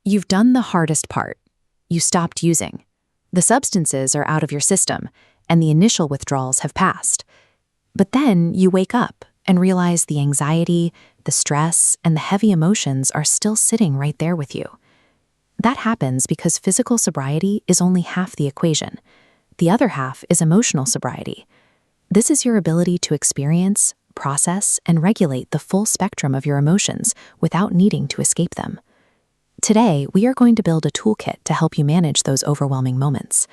You've done the hardest part. You stopped using. The substances are out of your system, and the initial withdrawals have passed. But then you wake up and realize the anxiety, the stress, and the heavy emotions are still sitting right there with you. That happens because physical sobriety is only half the equation. The other half is emotional sobriety. This is your ability to experience, process, and regulate the full spectrum of your emotions without needing to escape them. Today, we are going to build a toolkit to help you manage those overwhelming moments.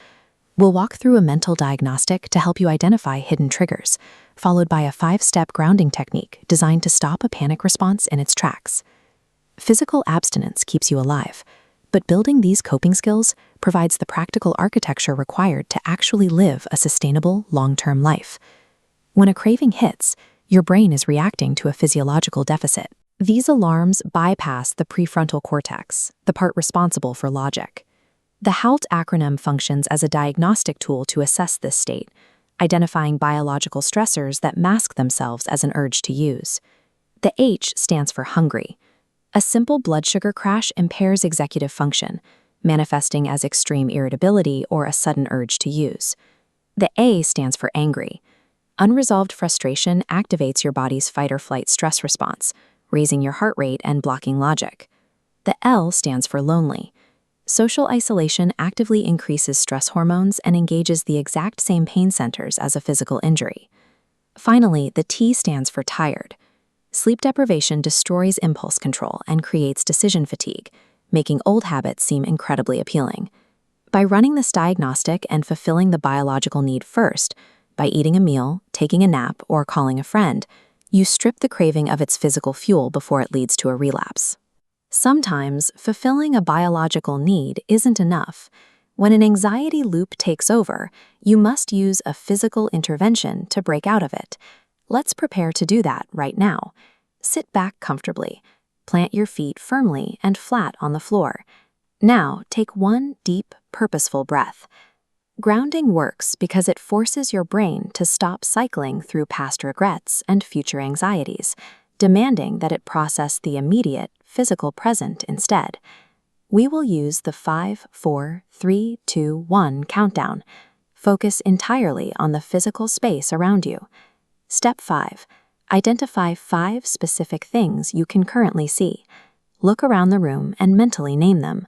We'll walk through a mental diagnostic to help you identify hidden triggers, followed by a 5-step grounding technique designed to stop a panic response in its tracks. Physical abstinence keeps you alive, but building these coping skills provides the practical architecture required to actually live a sustainable, long-term life. When a craving hits, your brain is reacting to a physiological deficit. These alarms bypass the prefrontal cortex, the part responsible for logic. The HALT acronym functions as a diagnostic tool to assess this state, identifying biological stressors that mask themselves as an urge to use. The H stands for hungry. A simple blood sugar crash impairs executive function, manifesting as extreme irritability or a sudden urge to use. The A stands for angry. Unresolved frustration activates your body's fight-or-flight stress response, raising your heart rate and blocking logic. The L stands for lonely. Social isolation actively increases stress hormones and engages the exact same pain centers as a physical injury. Finally, the T stands for tired. Sleep deprivation destroys impulse control and creates decision fatigue, making old habits seem incredibly appealing. By running this diagnostic and fulfilling the biological need first, by eating a meal, taking a nap, or calling a friend, you strip the craving of its physical fuel before it leads to a relapse. Sometimes, fulfilling a biological need isn't enough. When an anxiety loop takes over, you must use a physical intervention to break out of it. Let's prepare to do that right now. Sit back comfortably. Plant your feet firmly and flat on the floor. Now, take one deep, purposeful breath. Grounding works because it forces your brain to stop cycling through past regrets and future anxieties, demanding that it process the immediate, physical present instead. We will use the 5, 4, 3, 2, 1 countdown. Focus entirely on the physical space around you. Step 5. Identify 5 specific things you can currently see. Look around the room and mentally name them.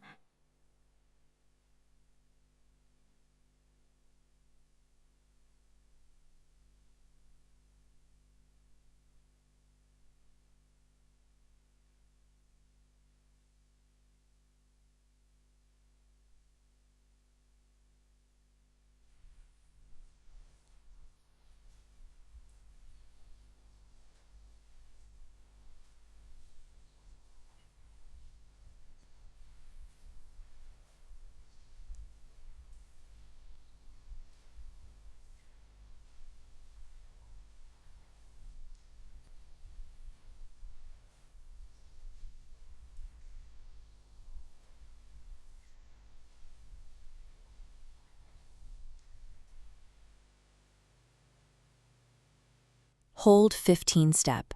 Hold 15 step.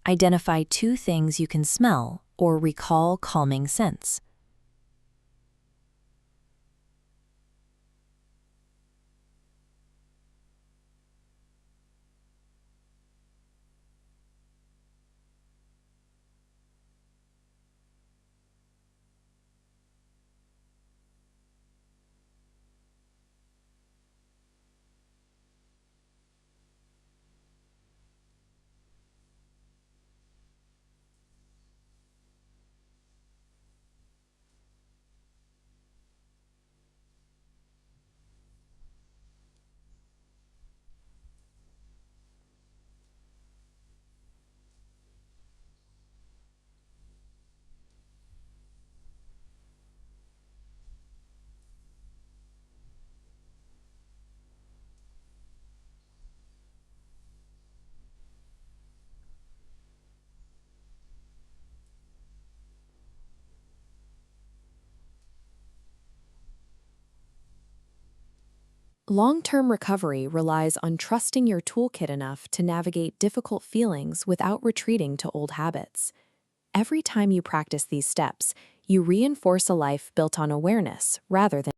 Identify 2 things you can smell or recall calming scents. Long-term recovery relies on trusting your toolkit enough to navigate difficult feelings without retreating to old habits. Every time you practice these steps, you reinforce a life built on awareness rather than